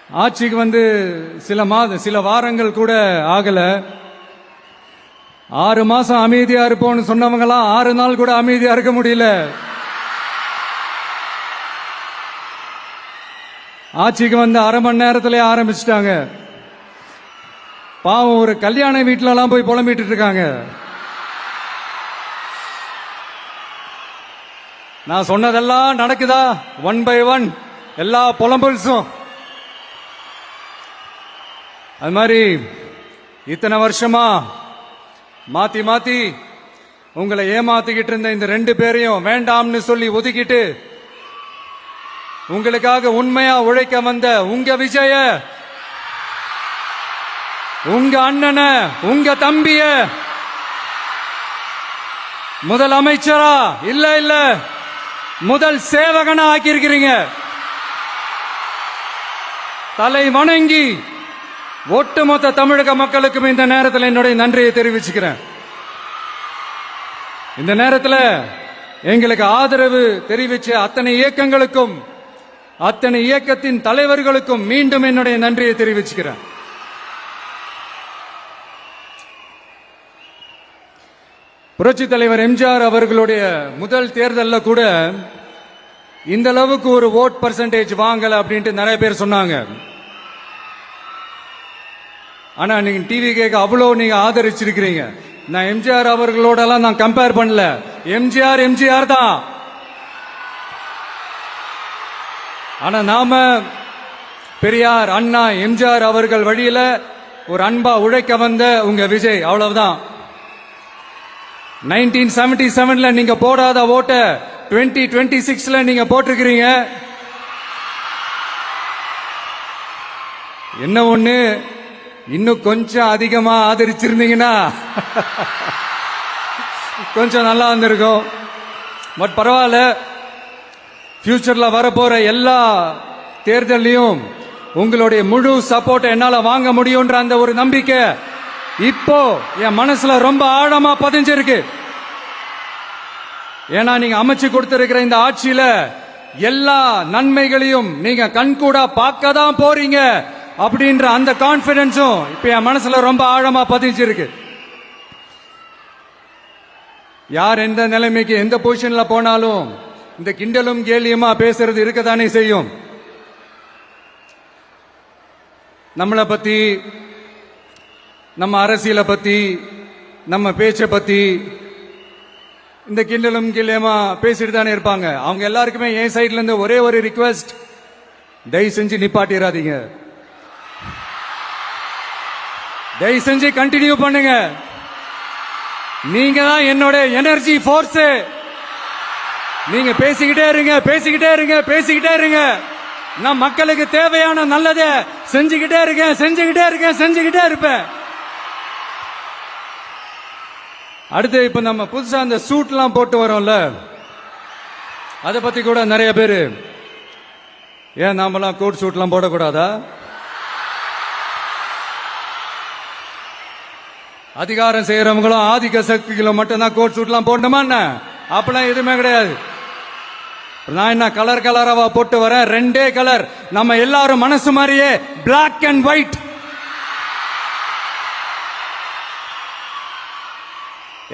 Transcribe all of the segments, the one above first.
ஆட்சிக்கு வந்து சில வாரங்கள் கூட ஆகல. 6 மாசம் அமைதியா இருப்போம்னு சொன்னவங்களாம் 6 நாள் கூட அமைதியா இருக்க முடியல. ஆட்சிக்கு வந்து அரை மணி நேரத்திலே ஆரம்பிச்சிட்டாங்க. பாவம், ஒரு கல்யாண வீட்டுல எல்லாம் போய் புலம்பிட்டு இருக்காங்க. நான் சொன்னதெல்லாம் நடக்குதா? 1 by 1 எல்லா புலம்பல்ஸும். அது மாதிரி இத்தனை வருஷமா மாத்தி மாத்தி உங்களை ஏமாத்திக்கிட்டு இருந்த இந்த 2 பேரையும் வேண்டாம்னு சொல்லி ஒதுக்கிட்டு உங்களுக்காக உண்மையா உழைக்க வந்த உங்க விஜய, உங்க அண்ணன, உங்க தம்பிய முதல் அமைச்சரா இல்ல முதல் சேவகனா ஆக்கியிருக்கிறீங்க. தலை வணங்கி ஒட்டுமொத்த தமிழக மக்களுக்கும் இந்த நேரத்தில் என்னுடைய நன்றியை தெரிவிச்சுக்கிறேன். இந்த நேரத்தில் எங்களுக்கு ஆதரவு தெரிவிச்ச அத்தனை இயக்கங்களுக்கும் அத்தனை இயக்கத்தின் தலைவர்களுக்கும் மீண்டும் என்னுடைய நன்றியை தெரிவிச்சுக்கிறேன். புரட்சி தலைவர் எம்ஜிஆர் அவர்களுடைய முதல் தேர்தலில் கூட இந்த அளவுக்கு ஒரு ஓட் பர்சன்டேஜ் வாங்கல அப்படின்ட்டு நிறைய பேர் சொன்னாங்க. ஆனா நீங்க டிவி கேட்க அவ்வளவு நீங்க ஆதரிச்சிருக்கிறீங்க. நான் எம்ஜிஆர் அவர்களோட எல்லாம் நான் கம்பேர் பண்ணல. எம்ஜிஆர் தான். ஆனா நாம பெரியார், அண்ணா, எம்ஜிஆர் அவர்கள் வழியில ஒரு அன்பா உழைக்க வந்த உங்க விஜய், அவ்வளவுதான். 1977 நீங்க போடாத ஓட்ட 2026 நீங்க போட்டிருக்கிறீங்க. என்ன ஒண்ணு, இன்னும் கொஞ்சம் அதிகமா ஆதரிச்சிருந்தீங்கன்னா கொஞ்சம் நல்லா வந்திருக்கும். பட் பரவாயில்ல, ஃபியூச்சர்ல வரப்போற எல்லா தேர்தலையும் உங்களுடைய முழு சப்போர்ட் என்னால வாங்க முடியும்ன்ற அந்த ஒரு நம்பிக்கை இப்போ என் மனசுல ரொம்ப ஆழமா பதிஞ்சிருக்கு. ஏன்னா நீங்க அமைச்சு கொடுத்திருக்கிற இந்த ஆட்சியில எல்லா நன்மைகளையும் நீங்க கண்கூடா பார்க்க தான் போறீங்க அப்படின்ற அந்த கான்பிடன்ஸும் இப்ப என் மனசுல ரொம்ப ஆழமா பதிஞ்சிருக்கு. யார் எந்த நிலைமைக்கு எந்த பொசிஷன்ல போனாலும் இந்த கிண்டலும் கேலியுமா பேசுறது இருக்கதானே செய்யும். நம்மளை பத்தி, நம்ம அரசியலை பத்தி, நம்ம பேச்சை பத்தி இந்த கிண்டலும் கேலியுமா பேசிட்டு தானே இருப்பாங்க. அவங்க எல்லாருக்குமே என் சைட்ல இருந்து ஒரே ஒரு ரிக்வெஸ்ட், தயவு செஞ்சு நிப்பாட்டிடாதீங்க. தயவு செஞ்சு கண்டினியூ பண்ணுங்க. நீங்க தான் என்னோட எனர்ஜி ஃபோர்ஸ். நீங்க பேசிக்கிட்டே இருங்க. நான் மக்களுக்கு தேவையான நல்லதை செஞ்சுக்கிட்டே இருப்பேன். அடுத்து இப்ப நம்ம புதுசா அந்த சூட் எல்லாம் போட்டு வரோம்ல, அதை பத்தி கூட நிறைய பேரு, ஏன் நாமெல்லாம் கோட் சூட் எல்லாம் போடக்கூடாதா? அதிகாரம் செய்யறவங்களும் ஆதிக்க சக்திகளும் மட்டும்தான் கோட் சூட் எல்லாம் போடணுமா? அப்பெல்லாம் எதுவுமே கிடையாது. நான் என்ன கலர் கலராவா போட்டு வரேன்? 2 கலர், நம்ம எல்லாரும் மனசு மாதிரியே பிளாக் அண்ட் ஒயிட்.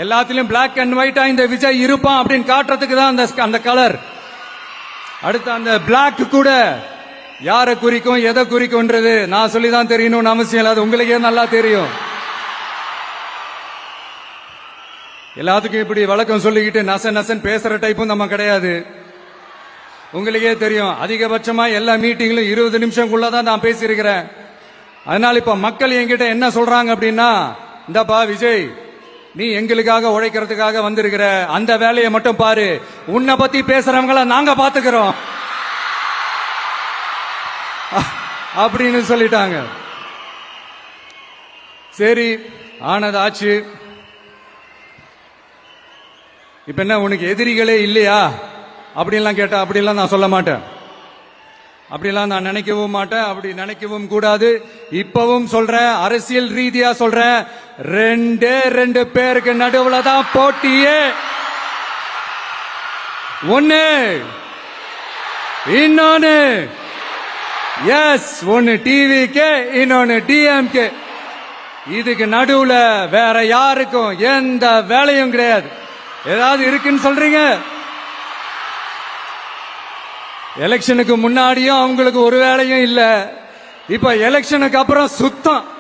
எல்லாத்திலும் பிளாக் அண்ட் ஒயிட்டா இந்த விஜய் இருப்பான் அப்படின்னு காட்டுறதுக்கு தான் அந்த கலர். அடுத்து அந்த பிளாக் கூட யாரை குறிக்கும், எதை குறிக்கும்ன்றது நான் சொல்லிதான் தெரியணும்னு அவசியம் இல்லை. அது உங்களுக்கே நல்லா தெரியும். எல்லாத்துக்கும் இப்படி வழக்கம் சொல்லிக்கிட்டு நசன் பேசுற டைப்பும் நம்ம கிடையாது. உங்களுக்கே தெரியும், அதிகபட்சமா எல்லா மீட்டிங்லும் 20 நிமிஷம்குள்ளதான் நான் பேசியிருக்கிறேன். அதனால இப்ப மக்கள் என்கிட்ட என்ன சொல்றாங்க அப்படின்னா, இந்தப்பா விஜய், நீ எங்களுக்காக உழைக்கிறதுக்காக வந்திருக்கிற, அந்த வேலையை மட்டும் பாரு, உன்னை பத்தி பேசுறவங்கள நாங்க பாத்துக்கிறோம் அப்படின்னு சொல்லிட்டாங்க. சரி, ஆனது ஆச்சு. இப்ப என்ன, உனக்கு எதிரிகளே இல்லையா அப்படின்லாம் கேட்டா, அப்படிலாம் நான் சொல்ல மாட்டேன். அப்படிலாம் நான் நினைக்கவும் மாட்டேன். அப்படி நினைக்கவும் கூடாது. இப்பவும் சொல்றேன், அரசியல் ரீதியா சொல்றேன், 2 பேருக்கு நடுவுல தான் போட்டியே. ஒண்ணு, இன்னொன்னு எஸ், ஒன்னு டிவிகே, இன்னொன்னு டிஎம்கே. இதுக்கு நடுவுல வேற யாருக்கும் எந்த வேலையும் கிடையாது. ஏதாவது இருக்குன்னு சொல்றீங்க? எலெக்ஷனுக்கு முன்னாடியும் அவங்களுக்கு ஒரு வேலையும் இல்ல. இப்ப எலெக்ஷனுக்கு அப்புறம் சுத்தம்.